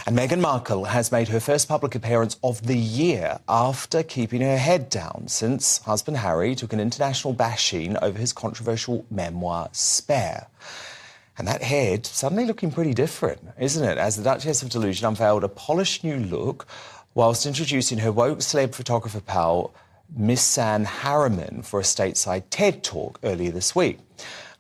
And Meghan Markle has made her first public appearance of the year after keeping her head down since husband Harry took an international bashing over his controversial memoir, Spare. And that head suddenly looking pretty different, isn't it? As the Duchess of Delusion unveiled a polished new look whilst introducing her woke celeb photographer pal, Miss San Harriman, for a stateside TED Talk earlier this week.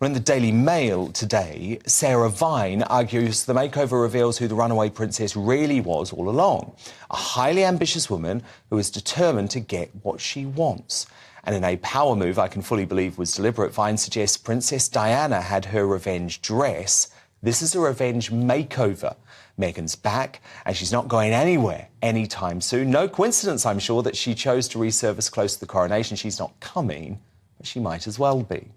In the Daily Mail today, Sarah Vine argues the makeover reveals who the runaway princess really was all along. A highly ambitious woman who is determined to get what she wants. And in a power move I can fully believe was deliberate, Vine suggests Princess Diana had her revenge dress. This is a revenge makeover. Meghan's back, and she's not going anywhere anytime soon. No coincidence, I'm sure, that she chose to resurface close to the coronation. She's not coming, but she might as well be.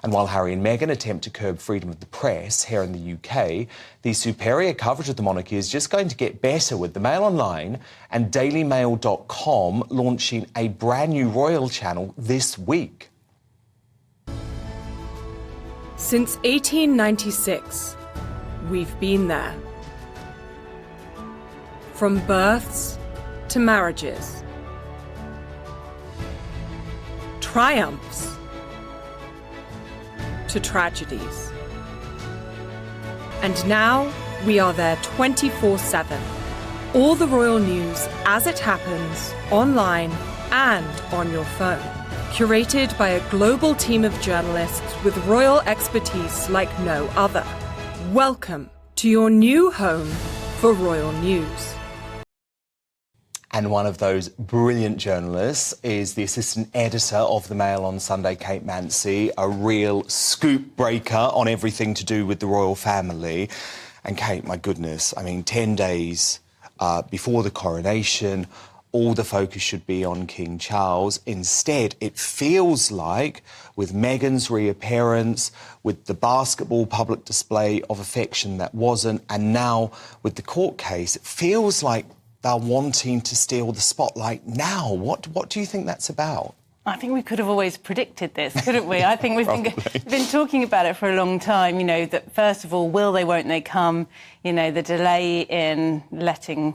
And while Harry and Meghan attempt to curb freedom of the press here in the UK, the superior coverage of the monarchy is just going to get better, with the Mail Online and dailymail.com launching a brand new royal channel this week. Since 1896, we've been there. From births to marriages, triumphs to tragedies. And now we are there 24/7. All the royal news as it happens, online and on your phone. Curated by a global team of journalists with royal expertise like no other. Welcome to your new home for royal news. And one of those brilliant journalists is the assistant editor of the Mail on Sunday, Kate Mansey, a real scoop breaker on everything to do with the royal family. And Kate, my goodness, I mean, 10 days before the coronation, all the focus should be on King Charles. Instead, it feels like, with Meghan's reappearance, with the basketball public display of affection that wasn't, and now with the court case, it feels like they're wanting to steal the spotlight now. What do you think that's about? I think we could have always predicted this, couldn't we? I think we've been talking about it for a long time, you know, that first of all, will they, won't they come? You know, the delay in letting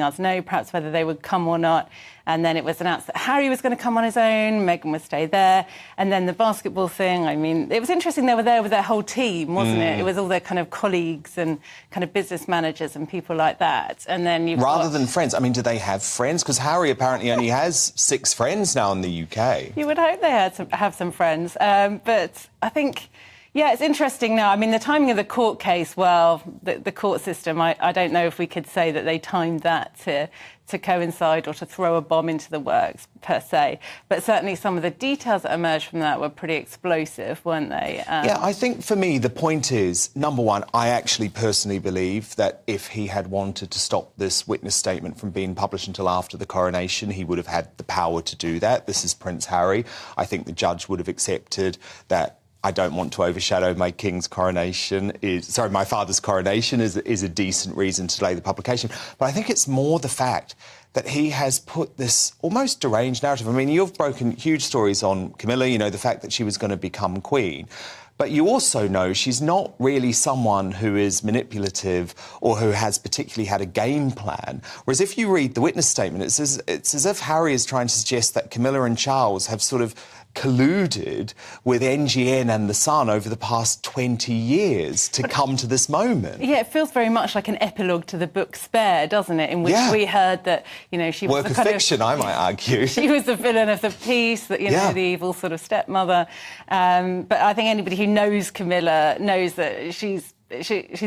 us know perhaps whether they would come or not. And then it was announced that Harry was going to come on his own, Meghan would stay there. And then the basketball thing, I mean, it was interesting they were there with their whole team, wasn't it? It was all their kind of colleagues and kind of business managers and people like that. And then you've Rather than friends, I mean, do they have friends? Because Harry apparently only has 6 friends now in the UK. You would hope they had have some friends. But I think, yeah, it's interesting now. I mean, the timing of the court case, well, the court system, I don't know if we could say that they timed that to coincide or to throw a bomb into the works, per se. But certainly some of the details that emerged from that were pretty explosive, weren't they? Yeah, I think for me, the point is, number one, I actually personally believe that if he had wanted to stop this witness statement from being published until after the coronation, he would have had the power to do that. This is Prince Harry. I think the judge would have accepted that I don't want to overshadow my king's coronation, my father's coronation is a decent reason to delay the publication. But I think it's more the fact that he has put this almost deranged narrative. I mean, you've broken huge stories on Camilla, you know, the fact that she was going to become queen. But you also know she's not really someone who is manipulative or who has particularly had a game plan. Whereas if you read the witness statement, it's as if Harry is trying to suggest that Camilla and Charles have sort of colluded with NGN and The Sun over the past 20 years to come to this moment. Yeah, it feels very much like an epilogue to the book Spare, doesn't it? In which we heard that, you know, she was work of fiction, I might argue. She was the villain of the piece, that, you know, the evil sort of stepmother. But I think anybody who knows Camilla knows that she's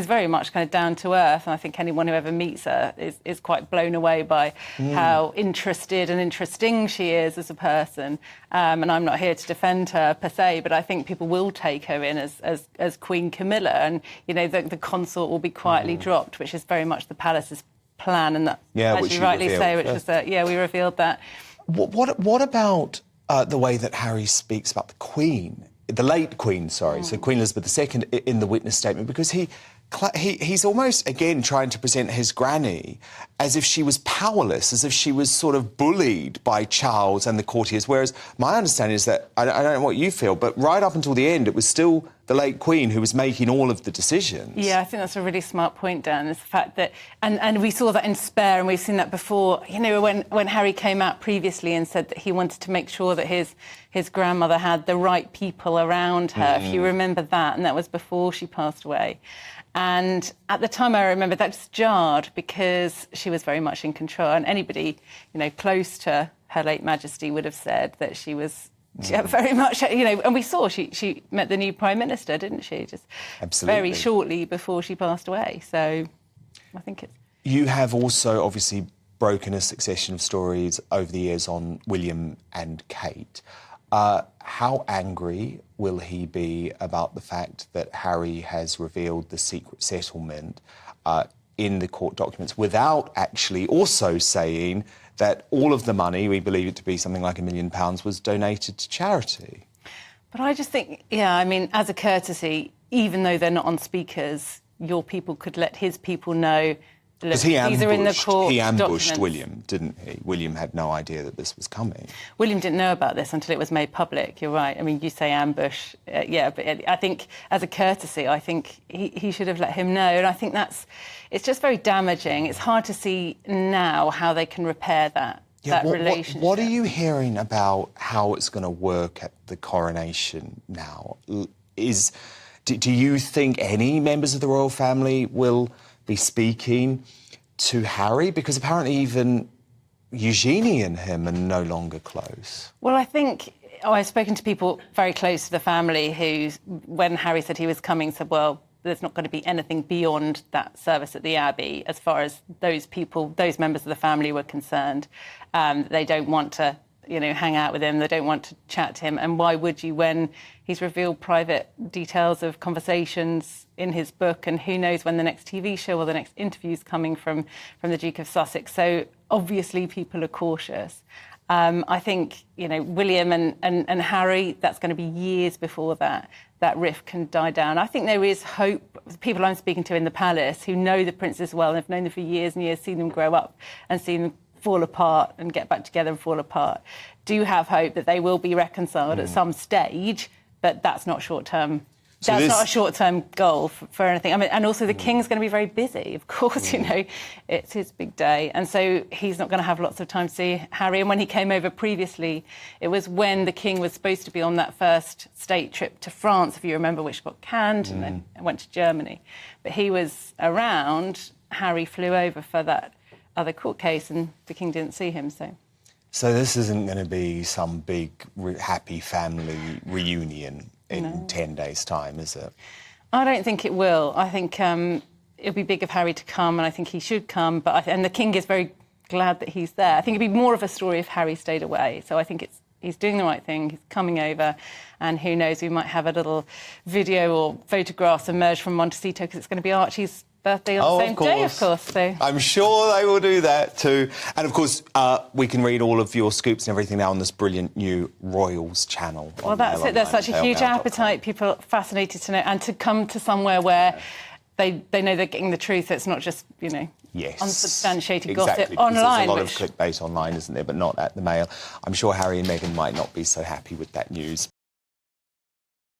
very much kind of down to earth, and I think anyone who ever meets her is quite blown away by how interested and interesting she is as a person. And I'm not here to defend her per se, but I think people will take her in as Queen Camilla, and you know the consort will be quietly dropped, which is very much the palace's plan, and that, as you rightly say, which was we revealed that. What about the way that Harry speaks about the Queen? The late Queen, so Queen Elizabeth II, in the witness statement, because he's almost, again, trying to present his granny as if she was powerless, as if she was sort of bullied by Charles and the courtiers, whereas my understanding is that, I don't know what you feel, but right up until the end, it was still the late Queen, who was making all of the decisions. Yeah, I think that's a really smart point, Dan, is the fact that... And we saw that in Spare, and we've seen that before. You know, when Harry came out previously and said that he wanted to make sure that his grandmother had the right people around her, if you remember that, and that was before she passed away. And at the time, I remember that just jarred because she was very much in control, and anybody, you know, close to Her Late Majesty would have said that she was... Yeah, very much, you know, and we saw she met the new Prime Minister, didn't she? Just Absolutely. very shortly before she passed away. So I think it's... You have also obviously broken a succession of stories over the years on William and Kate. How angry will he be about the fact that Harry has revealed the secret settlement in the court documents without actually also saying that all of the money, we believe it to be something like £1 million, was donated to charity? But I just think, yeah, I mean, as a courtesy, even though they're not on speakers, your people could let his people know. Look, these are in the court he ambushed documents. William, didn't he? William had no idea that this was coming. William didn't know about this until it was made public, you're right. I mean, you say ambush, yeah, but I think as a courtesy, I think he should have let him know. And I think it's just very damaging. It's hard to see now how they can repair that relationship. What are you hearing about how it's going to work at the coronation now? Do you think any members of the royal family will be speaking to Harry? Because apparently even Eugenie and him are no longer close. Well, I think I've spoken to people very close to the family who, when Harry said he was coming, said, well, there's not going to be anything beyond that service at the Abbey as far as those people, those members of the family were concerned. They don't want to, you know, hang out with him. They don't want to chat to him. And why would you when he's revealed private details of conversations in his book, and who knows when the next TV show or the next interview is coming from the Duke of Sussex. So obviously people are cautious. I think, you know, William and Harry, that's going to be years before that rift can die down. I think there is hope. People I'm speaking to in the palace who know the princes well and have known them for years and years, seen them grow up and seen them fall apart and get back together and fall apart, do have hope that they will be reconciled at some stage, but that's not short-term. That's not a short-term goal for anything. I mean, and also the King's going to be very busy, of course, you know. It's his big day. And so he's not going to have lots of time to see Harry. And when he came over previously, it was when the King was supposed to be on that first state trip to France, if you remember, which got canned, and then went to Germany. But he was around. Harry flew over for that other court case, and the King didn't see him, so... So this isn't going to be some big, happy family reunion in 10 days' time, is it? I don't think it will. I think it'll be big of Harry to come, and I think he should come. And the King is very glad that he's there. I think it'd be more of a story if Harry stayed away. So I think he's doing the right thing. He's coming over, and who knows, we might have a little video or photographs emerge from Montecito because it's going to be Archie's birthday on the same day, of course. So. I'm sure they will do that too. And of course, we can read all of your scoops and everything now on this brilliant new Royals channel. Well, that's it. There's such a huge appetite. People are fascinated to know, and to come to somewhere where they know they're getting the truth. It's not just, you know, unsubstantiated gossip online. There's a lot of clickbait online, isn't there, but not at the Mail. I'm sure Harry and Meghan might not be so happy with that news.